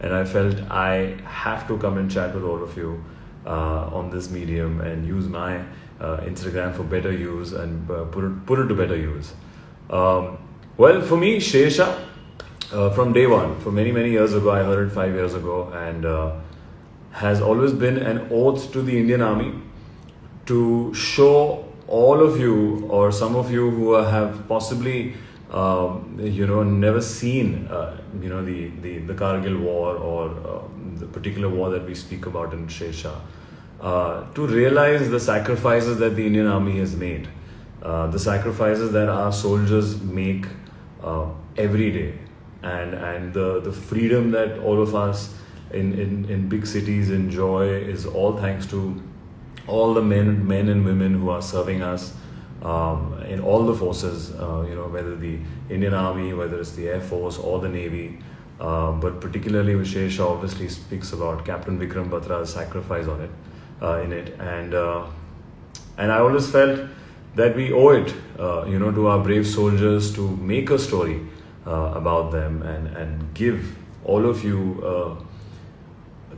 and I felt I have to come and chat with all of you on this medium and use my Instagram for better use and put it to better use. Well, for me, Shersha, from day one, for many, many years ago, I heard it 5 years ago, and has always been an oath to the Indian Army to show all of you or some of you who have possibly never seen the Kargil war or the particular war that we speak about in Shersha, to realize the sacrifices that the Indian Army has made, the sacrifices that our soldiers make every day, and the freedom that all of us in big cities enjoy is all thanks to all the men and women who are serving us in all the forces, whether the Indian Army, whether it's the Air Force or the Navy, but particularly Shersha obviously speaks about Captain Vikram Batra's sacrifice on it, in it, and I always felt that we owe it, to our brave soldiers to make a story about them and give all of you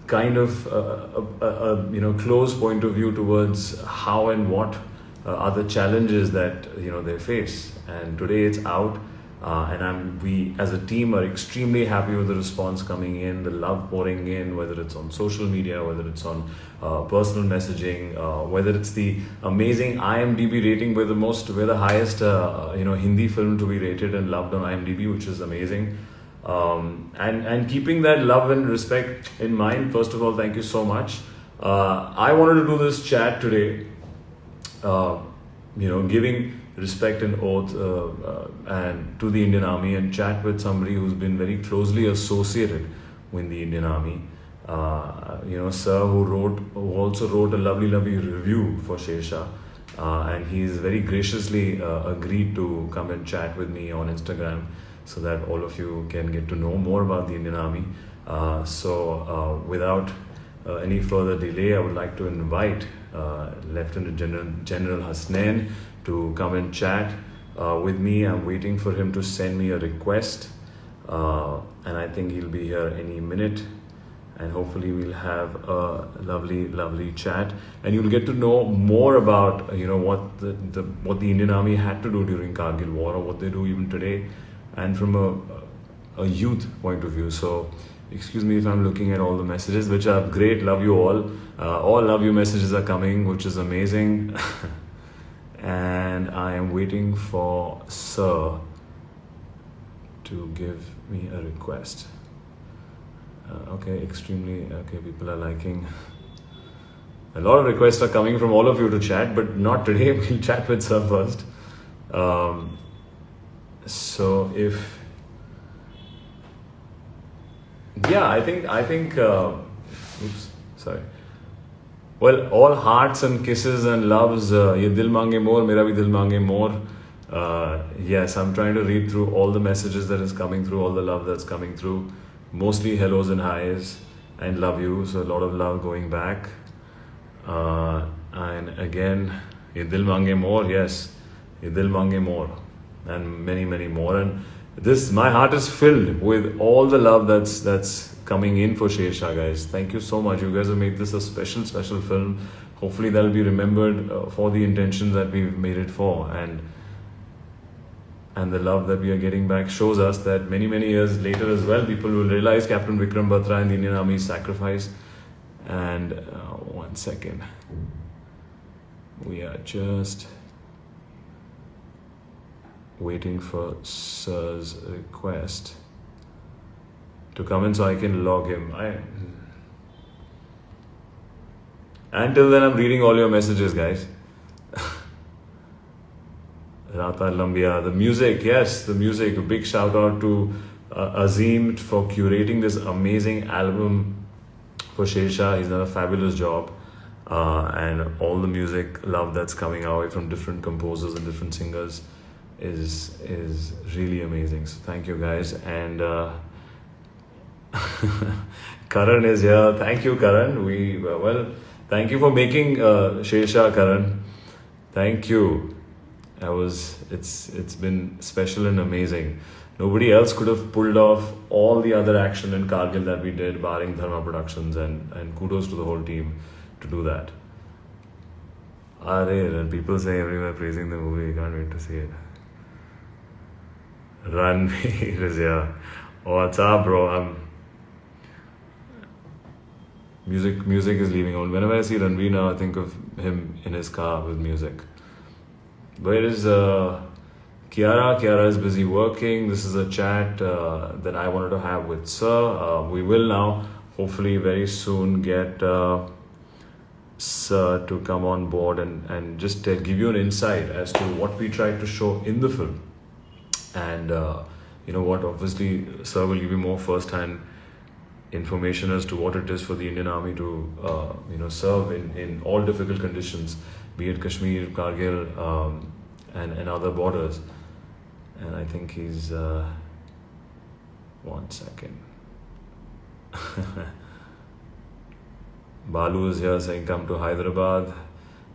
kind of a close point of view towards how and what are the challenges that they face. And today it's out, and we as a team are extremely happy with the response coming in, the love pouring in, whether it's on social media, whether it's on personal messaging, whether it's the amazing IMDb rating. We're the highest Hindi film to be rated and loved on IMDb, which is amazing. And keeping that love and respect in mind, first of all, thank you so much. I wanted to do this chat today, giving respect and oath and to the Indian Army, and chat with somebody who's been very closely associated with the Indian Army. Sir who also wrote a lovely review for Shersha, and he's very graciously agreed to come and chat with me on Instagram, so that all of you can get to know more about the Indian Army. Without any further delay, I would like to invite Lieutenant General Hasnain to come and chat with me. I'm waiting for him to send me a request, and I think he'll be here any minute, and hopefully we'll have a lovely chat, and you'll get to know more about what the Indian Army had to do during Kargil war, or what they do even today, and from a youth point of view. So excuse me if I'm looking at all the messages, which are great. Love you all. All love you messages are coming, which is amazing. And I am waiting for Sir to give me a request. Okay, people are liking. A lot of requests are coming from all of you to chat, but not today. We'll chat with Sir first. I think oops, sorry. Well, all hearts and kisses and loves. Ye dil mange more, mera bhi dil mange more. Yes, I'm trying to read through all the messages that is coming through, all the love that's coming through. Mostly hellos and highs and love you. So a lot of love going back. And again, ye dil mange more. Yes, ye dil mange more. And many, many more. And my heart is filled with all the love that's coming in for Shersha, guys. Thank you so much. You guys have made this a special film. Hopefully that'll be remembered for the intentions that we've made it for, and the love that we are getting back shows us that many years later as well, people will realize Captain Vikram Batra and the Indian Army's sacrifice. And 1 second, we are just waiting for Sir's request to come in so I can log him. Until then, I'm reading all your messages, guys. Rata Lambia, the music, yes, the music. A big shout out to Azim for curating this amazing album for Shersha. He's done a fabulous job. And all the music love that's coming our way from different composers and different singers is really amazing. So thank you, guys. And Karan is here. Thank you, Karan. Thank you for making Shersha, Karan. Thank you. It's been special and amazing. Nobody else could have pulled off all the other action in Kargil that we did, barring Dharma Productions, and kudos to the whole team to do that. And people say everywhere praising the movie. Can't wait to see it. Ranveer is here. What's up, bro? Music is leaving out. Whenever I see Ranveer now, I think of him in his car with music. Where is Kiara? Kiara is busy working. This is a chat that I wanted to have with Sir. We will now, hopefully, very soon get Sir to come on board and just give you an insight as to what we tried to show in the film. And you know what, obviously, Sir will give you more first-hand information as to what it is for the Indian Army to serve in all difficult conditions, be it Kashmir, Kargil, and other borders. And I think he's 1 second. Balu is here saying come to Hyderabad.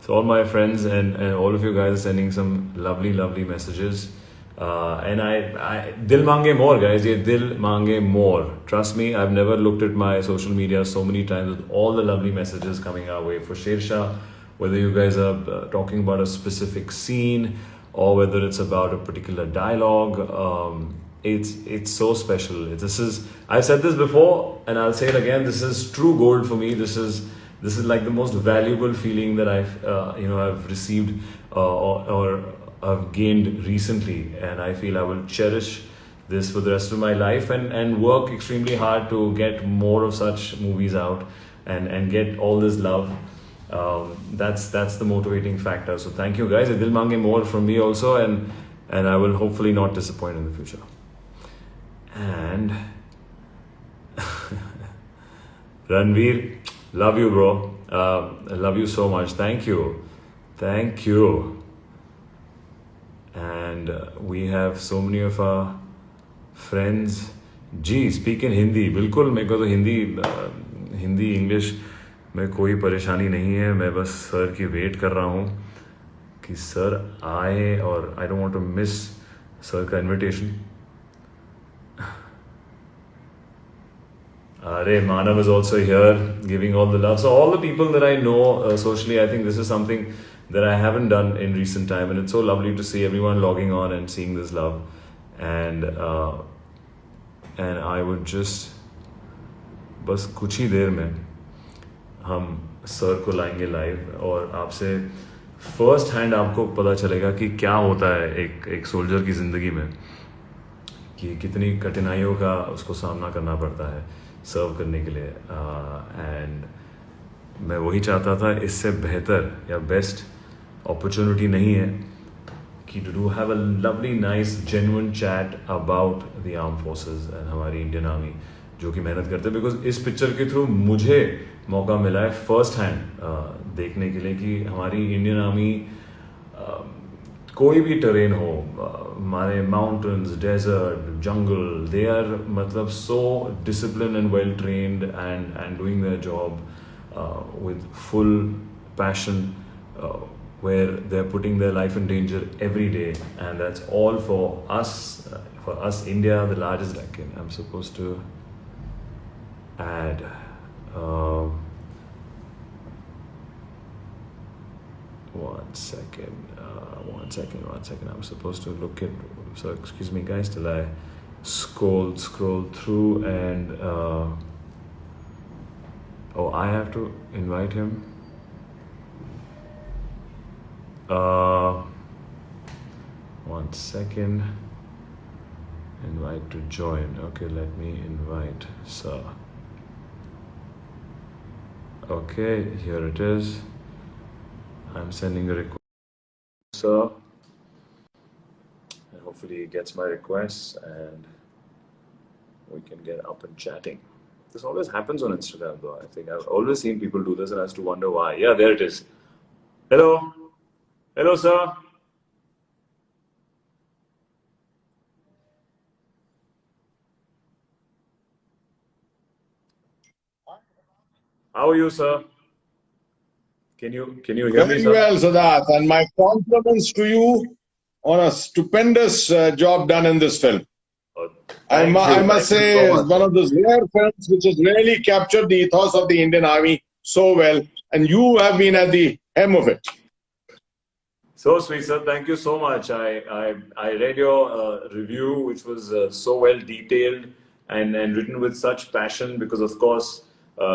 So all my friends and all of you guys are sending some lovely messages. And I Dil Mange More, guys. Ye Dil Mange More. Trust me, I've never looked at my social media so many times with all the lovely messages coming our way for Shershaah. Whether you guys are talking about a specific scene or whether it's about a particular dialogue, it's so special. I've said this before and I'll say it again. This is true gold for me. This is like the most valuable feeling that I've received or I've gained recently, and I feel I will cherish this for the rest of my life and work extremely hard to get more of such movies out and get all this love. That's the motivating factor. So thank you guys. Dil Mange More from me also, and I will hopefully not disappoint in the future. And Ranveer, love you, bro. I love you so much. Thank you. And we have so many of our friends. Ji speak in Hindi. बिल्कुल, मेरे को तो Hindi English में कोई परेशानी नहीं है. मैं बस सर की वेट कर रहा हूँ कि सर आए, और I don't want to miss sir का invitation. Manav is also here giving all the love. So all the people that I know socially, I think this is something that I haven't done in recent time, and it's so lovely to see everyone logging on and seeing this love. And I would just बस कुछ ही देर में हम sir को लाएंगे live, और आपसे first hand आपको पता चलेगा कि क्या होता है एक सोल्जर की ज़िंदगी में, कि कितनी कठिनाइयों का उसको सामना करना पड़ता है सर्व करने के लिए. एंड मैं वही चाहता था, इससे बेहतर या बेस्ट अपॉर्चुनिटी नहीं है कि to have a lovely nice genuine chat about the armed forces and हमारी इंडियन आर्मी जो कि मेहनत करते हैं. बिकॉज इस पिक्चर के थ्रू मुझे मौका मिला है फर्स्ट हैंड देखने के लिए कि हमारी इंडियन आर्मी कोई भी टरेन हो, हमारे माउंटेन्स, डेजर्ट, जंगल, दे आर मतलब so discipline and well trained and doing their job with full passion, where they're putting their life in danger every day, and that's all for us, India, the largest. I'm supposed to add one second. I'm supposed to look at, so excuse me guys till I scroll through, and I have to invite him. One second. Invite to join. Okay, let me invite sir. Okay, here it is. I'm sending a request, sir. And hopefully he gets my requests and we can get up and chatting. This always happens on Instagram though. I think I've always seen people do this and I have to wonder why. Yeah, there it is. Hello sir. How are you, sir? Can you hear me, Very sir? well, Siddharth, and my compliments to you on a stupendous job done in this film. Uh, Thank I you. must Thank you say, so it's much. one of those rare films which has really captured the ethos of the Indian Army so well, and you have been at the hem of it. So sweet, sir. Thank you so much. I read your review, which was so well detailed and written with such passion because, of course,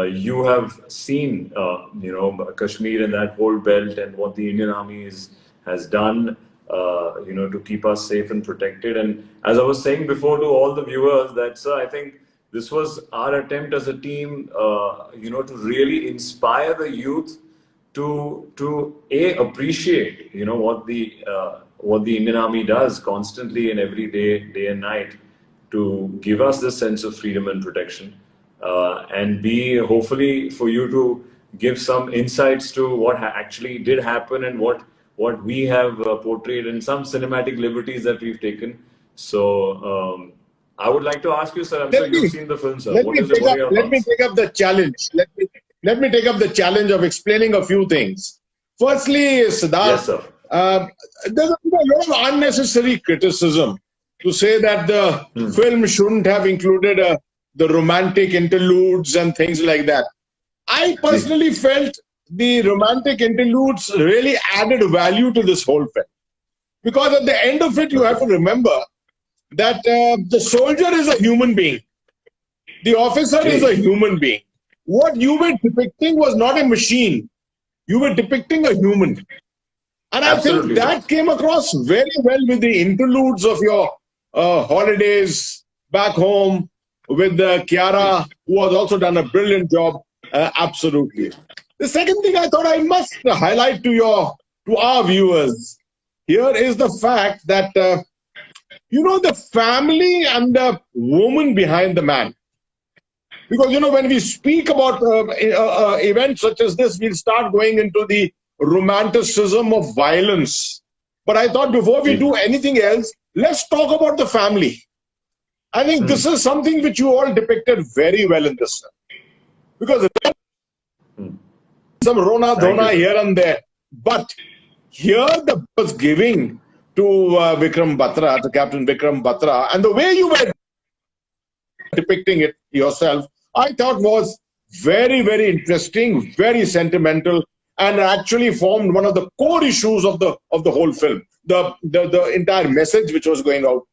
you have seen, Kashmir and that whole belt and what the Indian Army has done, to keep us safe and protected. And as I was saying before to all the viewers, that, sir, I think this was our attempt as a team, to really inspire the youth to appreciate what the Indian Army does constantly and every day and night to give us this sense of freedom and protection, and be hopefully for you to give some insights to what actually did happen and what we have portrayed and some cinematic liberties that we've taken. So I would like to ask you, sir. I'm Let sure you've me seen the film, sir. let me What are your let me thoughts? take up the challenge. Let me take up the challenge of explaining a few things. Firstly, Yes, Siddharth, sir. uh, there's a lot of unnecessary criticism to say that the film shouldn't have included the romantic interludes and things like that. I Ji. personally felt the romantic interludes really added value to this whole film, because at the end of it, you have Okay. to remember that the soldier is a human being, the officer is a Ji. human being. What you were depicting was not a machine. You were depicting a human. And I think Absolutely, sir. that came across very well with the interludes of your holidays back home with Ji. Kiara, who has also done a brilliant job. Absolutely. The second thing I thought I must highlight to our viewers here is the fact that the family and the woman behind the man. Because, when we speak about events such as this, we'll start going into the romanticism of violence. But I thought before we Ji. do anything else, let's talk about the family. I think this is something which you all depicted very well in this. Because some Rona Thank you, Dhona sir. here and there. But here the was giving to Vikram Batra, to Captain Vikram Batra, and the way you were depicting it yourself, I thought was very, very interesting, very sentimental, and actually formed one of the core issues of the whole film. The entire message which was going out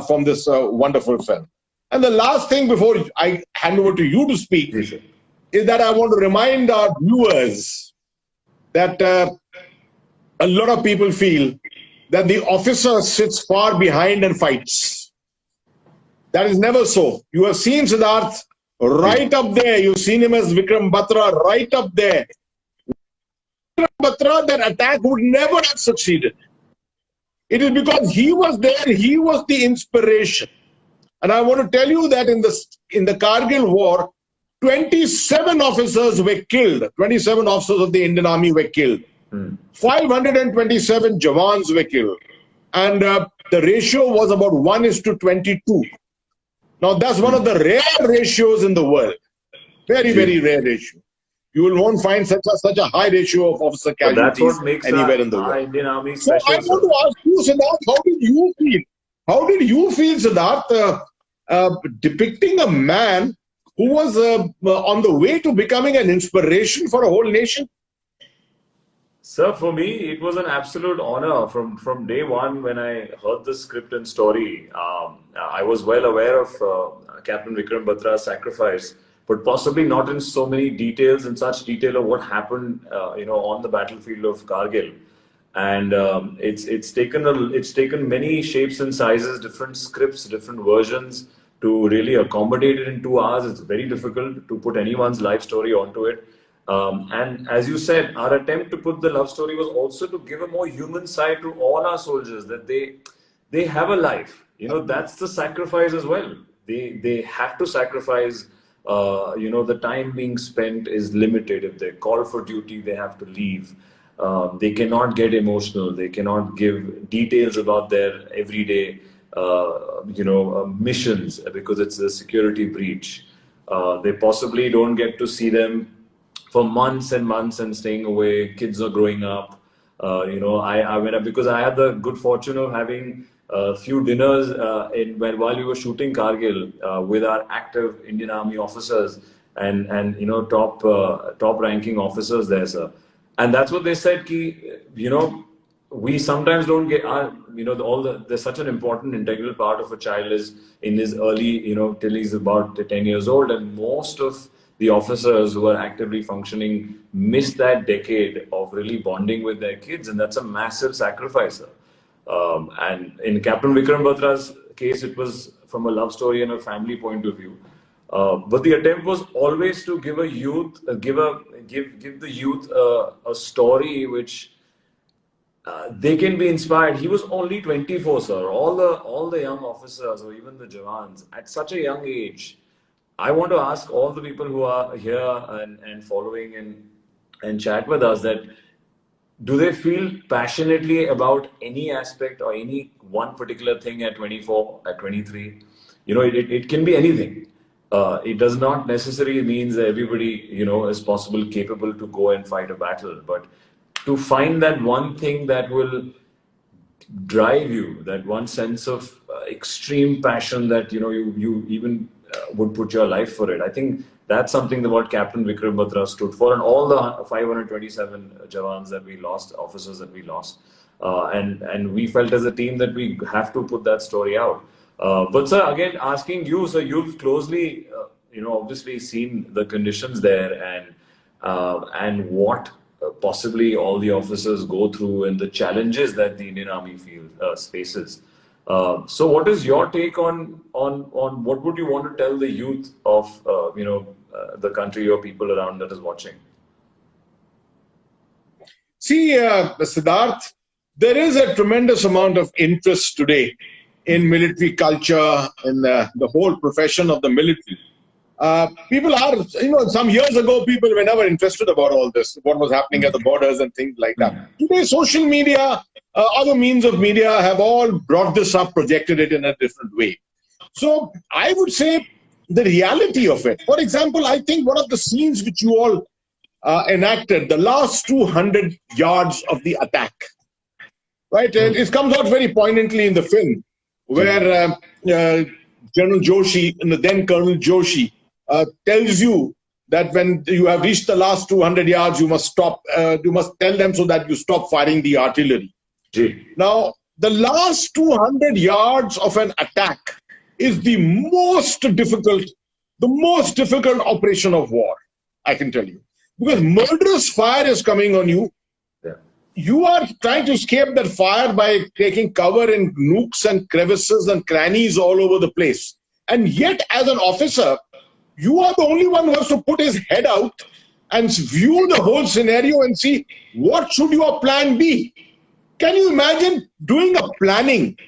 from this wonderful film. And the last thing before I hand over to you to speak Ji, sir. is that I want to remind our viewers that a lot of people feel that the officer sits far behind and fights. That is never so. You have seen Siddharth Ji. right up there. You've seen him as Vikram Batra right up there. Vikram Batra, that attack would never have succeeded. It is because he was there, he was the inspiration. And I want to tell you that in the Kargil war, 27 officers were killed. 27 officers of the Indian Army were killed. 527 Jawans were killed. And the ratio was about 1:22. Now, that's one of the rare ratios in the world. Very, very Ji. rare ratio. You will won't find such a high ratio of officer But that's casualties what makes anywhere in the our world. Indian Army So I special, want sir. to ask you, Siddharth, how did you feel? How did you feel, Siddharth, depicting a man who was on the way to becoming an inspiration for a whole nation? Sir, for me, it was an absolute honor from day one when I heard the script and story. I was well aware of Captain Vikram Batra's sacrifice, but possibly not in so many details, in such detail of what happened, on the battlefield of Kargil. And it's taken many shapes and sizes, different scripts, different versions to really accommodate it in 2 hours. It's very difficult to put anyone's life story onto it. And as you said, our attempt to put the love story was also to give a more human side to all our soldiers, that they have a life. That's the sacrifice as well. They have to sacrifice. The time being spent is limited. If they're called for duty, they have to leave. They cannot get emotional. They cannot give details about their everyday, missions because it's a security breach. They possibly don't get to see them for months and months and staying away. Kids are growing up. Because I had the good fortune of having a few dinners while we were shooting Kargil with our active Indian Army officers and top ranking officers there, sir. And that's what they said. We sometimes don't get there's such an important integral part of a child is in his early, till he's about 10 years old, and most of the officers who are actively functioning miss that decade of really bonding with their kids, and that's a massive sacrifice. And in Captain Vikram Batra's case, it was from a love story and a family point of view. But the attempt was always to give the youth a story which they can be inspired. He was only 24, sir. All the young officers or even the Jawans at such a young age. I want to ask all the people who are here and following and chat with us that do they feel passionately about any aspect or any one particular thing at 24, at 23? It can be anything. It does not necessarily mean that everybody, is capable to go and fight a battle, but to find that one thing that will drive you, that one sense of extreme passion that, you even would put your life for it. I think that's something that what Captain Vikram Batra stood for, and all the 527 Jawans that we lost, officers that we lost. And we felt as a team that we have to put that story out. But sir, again, asking you, so you've closely, obviously seen the conditions there and what possibly all the officers go through and the challenges that the Indian Army faces. So what is your take on what would you want to tell the youth of, the country or people around that is watching? See, Siddharth, there is a tremendous amount of interest today in military culture, in the whole profession of the military. People are, some years ago, people were never interested about all this, what was happening at the borders and things like that. Today, social media, other means of media have all brought this up, projected it in a different way. So I would say the reality of it. For example, I think one of the scenes which you all enacted, the last 200 yards of the attack, right? It comes out very poignantly in the film, where General Joshi, and the then Colonel Joshi, tells you that when you have reached the last 200 yards, you must stop. You must tell them so that you stop firing the artillery. Gee. Now, the last 200 yards of an attack is the most difficult operation of war, I can tell you. Because murderous fire is coming on you. Yeah. You are trying to escape that fire by taking cover in nooks and crevices and crannies all over the place. And yet, as an officer, you are the only one who has to put his head out and view the whole scenario and see what should your plan be. Can you imagine doing a planning?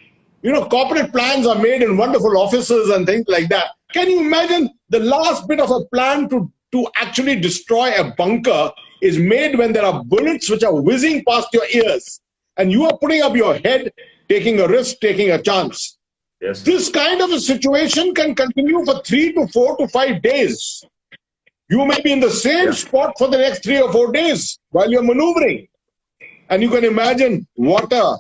Corporate plans are made in wonderful offices and things like that. Can you imagine the last bit of a plan to actually destroy a bunker is made when there are bullets which are whizzing past your ears and you are putting up your head, taking a risk, taking a chance. Yes. This kind of a situation can continue for 3 to 4 to 5 days. You may be in the same spot for the next 3 or 4 days while you're maneuvering. And you can imagine water,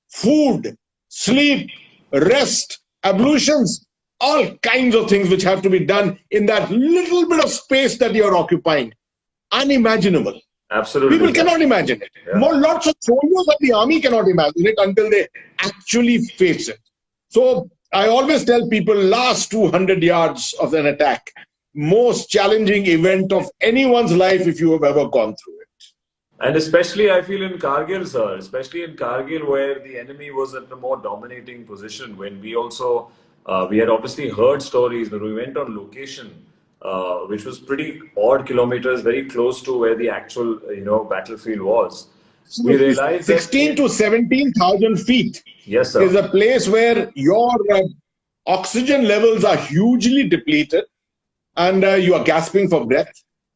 food, sleep, rest, ablutions, all kinds of things which have to be done in that little bit of space that you're occupying. Unimaginable. Absolutely. People cannot imagine it. Yeah. Lots of soldiers of the army cannot imagine it until they actually face it. So I always tell people, last 200 yards of an attack, most challenging event of anyone's life if you have ever gone through it. And especially, I feel in Kargil, sir, especially in Kargil, where the enemy was at a more dominating position, when we also, we had obviously heard stories when we went on location, which was pretty odd kilometers, very close to where the actual, battlefield was. We realized 16 to 17,000 feet. Yes, sir. Is a place where your oxygen levels are hugely depleted and you are gasping for breath.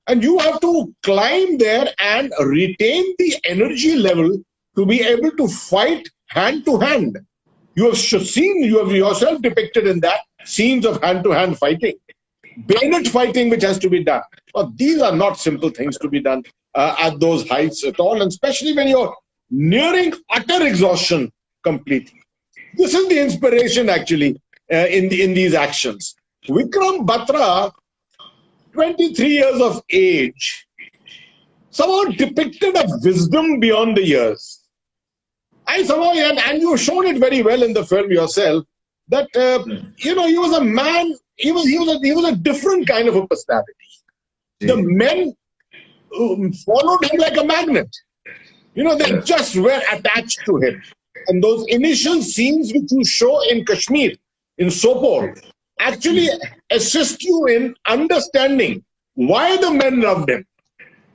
And you have to climb there and retain the energy level to be able to fight hand to hand. You have yourself depicted in that scenes of hand to hand fighting, bayonet fighting, which has to be done. But these are not simple things to be done at those heights at all, and especially when you're nearing utter exhaustion completely. This is the inspiration actually in these actions. Vikram Batra, 23 years of age, somehow depicted a wisdom beyond the years. I somehow, and you've shown it very well in the film yourself, that he was a man. He was a different kind of a personality. The men followed him like a magnet. They just were attached to him. And those initial scenes which you show in Kashmir, in Sopore, actually assist you in understanding why the men loved him.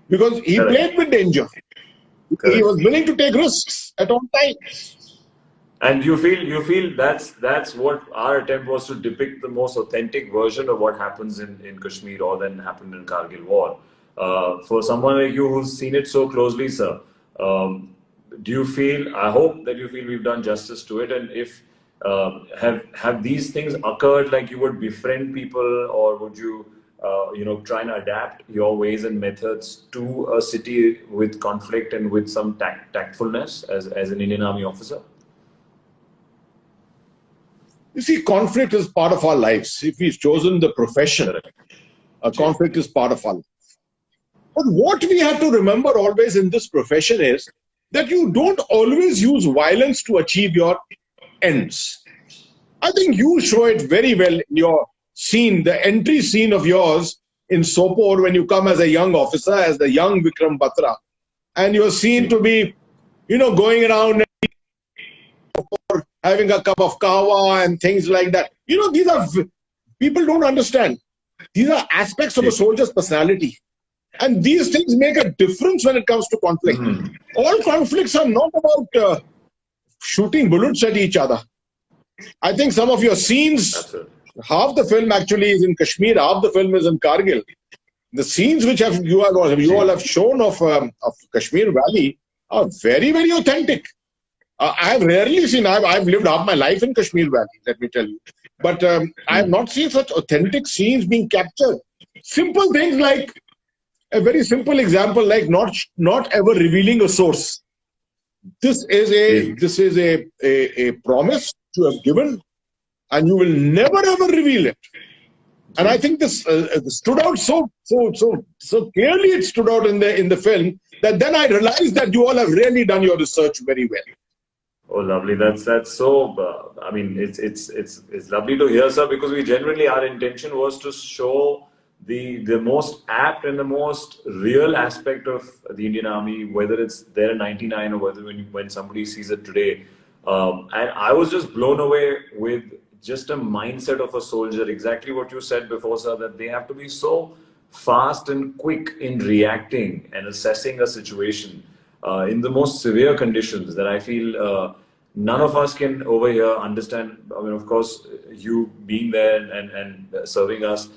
Because he played with danger. He was willing to take risks at all times. And you feel that's what our attempt was, to depict the most authentic version of what happens in Kashmir or then happened in Kargil war. For someone like you who's seen it so closely, sir, do you feel, I hope that you feel we've done justice to it, and if have these things occurred, like you would befriend people, or would you try and adapt your ways and methods to a city with conflict and with some tactfulness as an Indian Army officer? You see, conflict is part of our lives. If we've chosen the profession, a conflict is part of our life. But what we have to remember always in this profession is that you don't always use violence to achieve your ends. I think you show it very well in your scene, the entry scene of yours in Sopore, when you come as a young officer, as the young Vikram Batra, and you're seen to be, going around and having a cup of kahwa and things like that. These are, people don't understand. These are aspects of a soldier's personality. And these things make a difference when it comes to conflict. All conflicts are not about shooting bullets at each other. I think some of your scenes, half the film actually is in Kashmir, half the film is in Kargil. The scenes which you all have shown of Kashmir Valley are very, very authentic. I have rarely seen, I've lived half my life in Kashmir Valley, let me tell you. But I have not seen such authentic scenes being captured. Simple things like, a very simple example, like not ever revealing a source. This is a promise you have given, and you will never ever reveal it. And I think this stood out so clearly. It stood out in the film that then I realized that you all have really done your research very well. Oh, lovely. That's so. I mean, it's lovely to hear, sir, because we generally, our intention was to show the most apt and the most real aspect of the Indian Army, whether it's there in '99 or whether when somebody sees it today. And I was just blown away with just a mindset of a soldier. Exactly what you said before, sir, that they have to be so fast and quick in reacting and assessing a situation in the most severe conditions that I feel none of us can over here understand. I mean, of course, you being there and serving us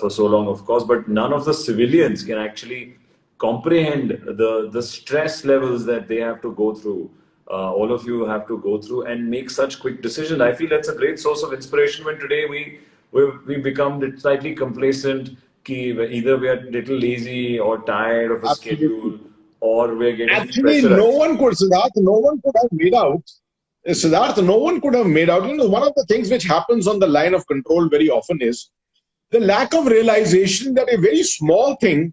for so long, of course, but none of the civilians can actually comprehend the stress levels that they have to go through. All of you have to go through and make such quick decisions. I feel that's a great source of inspiration when today we become slightly complacent. Either we are a little lazy or tired of a schedule, or we're getting actually pressurized. no one could have made out. Siddharth, no one could have made out. One of the things which happens on the line of control very often is the lack of realization that a very small thing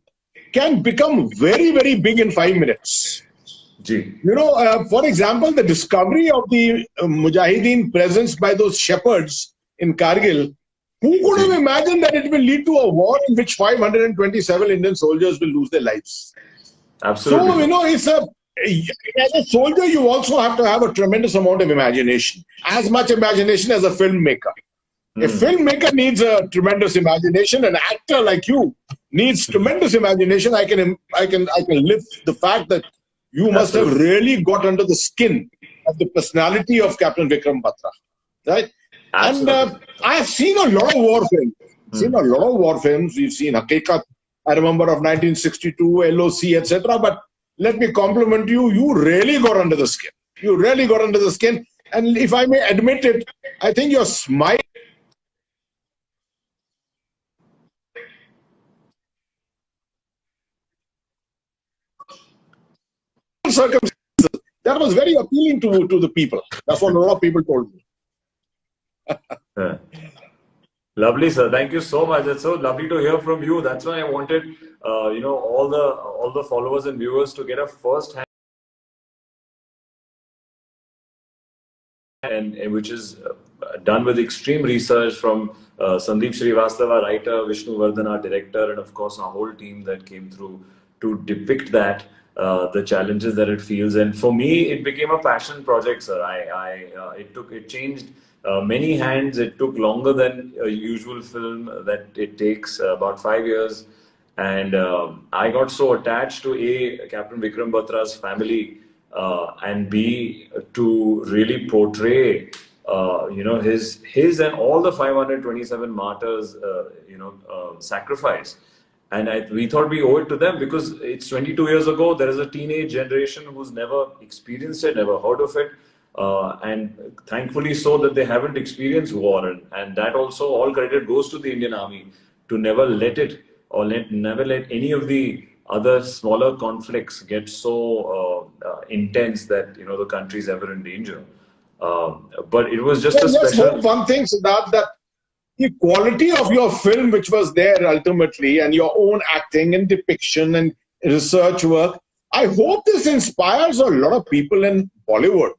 can become very, very big in 5 minutes. For example, the discovery of the Mujahideen presence by those shepherds in Kargil, who could have imagined that it will lead to a war in which 527 Indian soldiers will lose their lives? Absolutely. So, as a soldier, you also have to have a tremendous amount of imagination, as much imagination as a filmmaker. A filmmaker needs a tremendous imagination. An actor like you needs tremendous imagination. I can lift the fact that you must have really got under the skin of the personality of Captain Vikram Batra, right? Absolutely. And I have seen a lot of war films. We've seen Hakikat, I remember, of 1962, LOC, etc. But let me compliment you. You really got under the skin. You really got under the skin. And if I may admit it, I think your smile circumstances, that was very appealing to the people. That's what a lot of people told me. Yeah. Lovely, sir. Thank you so much. It's so lovely to hear from you. That's why I wanted, all the followers and viewers to get a first hand, and which is done with extreme research from Sandeep Srivastava, writer, Vishnu Vardhana, director, and of course our whole team that came through to depict that the challenges that it feels. And for me, it became a passion project, sir. It changed many hands. It took longer than a usual film that it takes, about 5 years. And I got so attached to Captain Vikram Batra's family, and B, to really portray his and all the 527 martyrs sacrifice. And we thought we owe it to them because it's 22 years ago. There is a teenage generation who's never experienced it, never heard of it, and thankfully so that they haven't experienced war. And that also, all credit goes to the Indian Army to never let it, or never let any of the other smaller conflicts get so intense that the country is ever in danger. But it was just a Let's special. hope one thing, Siddharth, that the quality of your film, which was there ultimately, and your own acting and depiction and research work, I hope this inspires a lot of people in Bollywood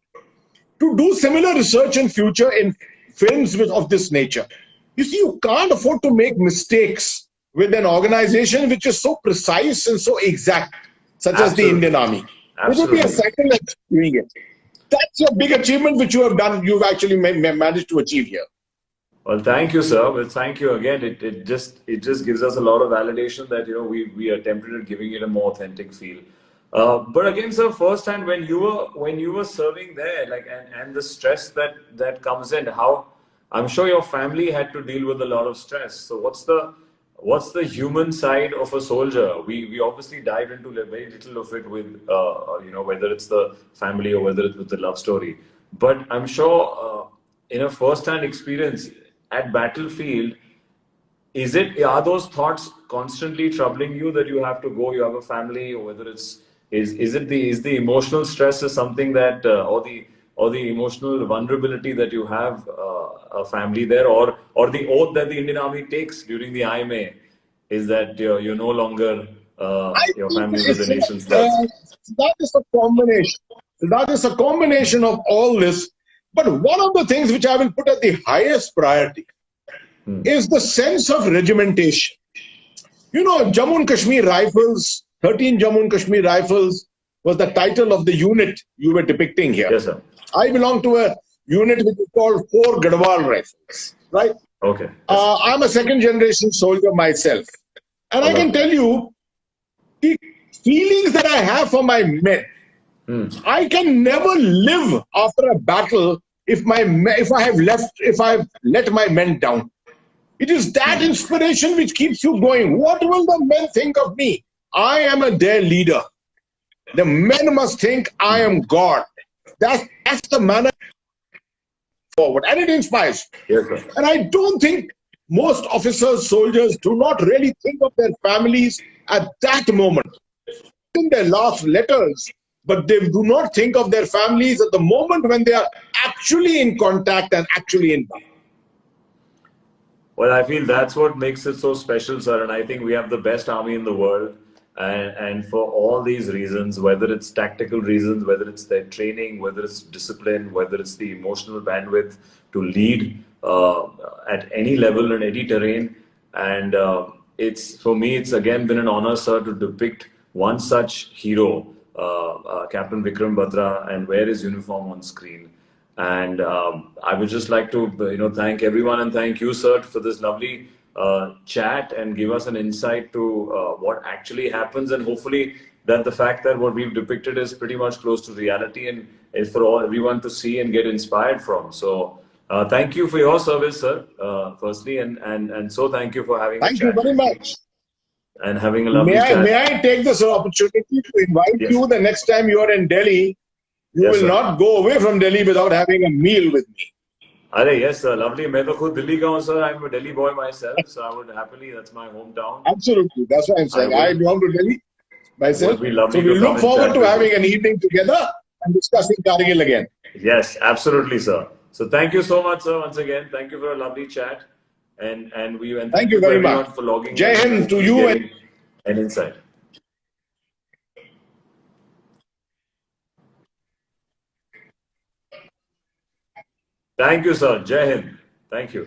to do similar research in future in films of this nature. You see, you can't afford to make mistakes with an organization which is so precise and so exact, such as the Absolutely. Indian Army. It would be a Absolutely. second at doing it. That's a big achievement which you have done. You've actually managed to achieve here. Well, thank you, sir. Well, thank you again. It just gives us a lot of validation that we attempted at giving it a more authentic feel. But again, sir, firsthand when you were serving there, like, and the stress that comes in, how I'm sure your family had to deal with a lot of stress. So what's the human side of a soldier? We obviously dived into very little of it with whether it's the family or whether it's with the love story. But I'm sure in a first-hand experience at battlefield, are those thoughts constantly troubling you that you have to go, you have a family, or whether is the emotional stress is something that or the emotional vulnerability that you have a family there, or the oath that the Indian Army takes during the IMA is that you're no longer I your think family is the nation's first. that is a combination. That is a combination of all this. But one of the things which I will put at the highest priority is the sense of regimentation. Jammu and Kashmir Rifles, 13 Jammu and Kashmir Rifles was the title of the unit you were depicting here. Yes, sir. I belong to a unit which is called 4 Gadwal Rifles, right? Okay. I'm a second generation soldier myself. And I can tell you, the feelings that I have for my men, I can never live after a battle if I've let my men down. It is that inspiration which keeps you going. What will the men think of me? I am their leader. The men must think I am God. That's the manner forward, and it inspires. Yes, sir. And I don't think most officers, soldiers do not really think of their families at that moment. In their last letters, but they do not think of their families at the moment when they are actually in contact and actually in battle. Well, I feel that's what makes it so special, sir. And I think we have the best army in the world. And for all these reasons, whether it's tactical reasons, whether it's their training, whether it's discipline, whether it's the emotional bandwidth to lead at any level in any terrain. And for me, it's again been an honor, sir, to depict one such hero, Captain Vikram Batra, and wear his uniform on screen. And I would just like to, thank everyone and thank you, sir, for this lovely chat and give us an insight to what actually happens, and hopefully that the fact that what we've depicted is pretty much close to reality and is for everyone to see and get inspired from. So thank you for your service, sir, firstly, and so thank you for having Thank you very much. And having a lovely chat. May I take this opportunity to invite you the next time you are in Delhi? You will not go away from Delhi without having a meal with me. Yes, sir. Lovely. मैं तो खुद दिल्ली का हूँ, sir. I'm a Delhi boy myself, so I would happily. That's my hometown. Absolutely, that's what I'm saying. I belong to Delhi myself, so we look forward to having an evening together and discussing Kargil again. Yes, absolutely, sir. So thank you so much, sir. Once again, thank you for a lovely chat, and Thank thank you you for very everyone much. for logging Jai in and Hind to hopefully you. getting an insight. Thank you, sir. Jai Hind. Thank you.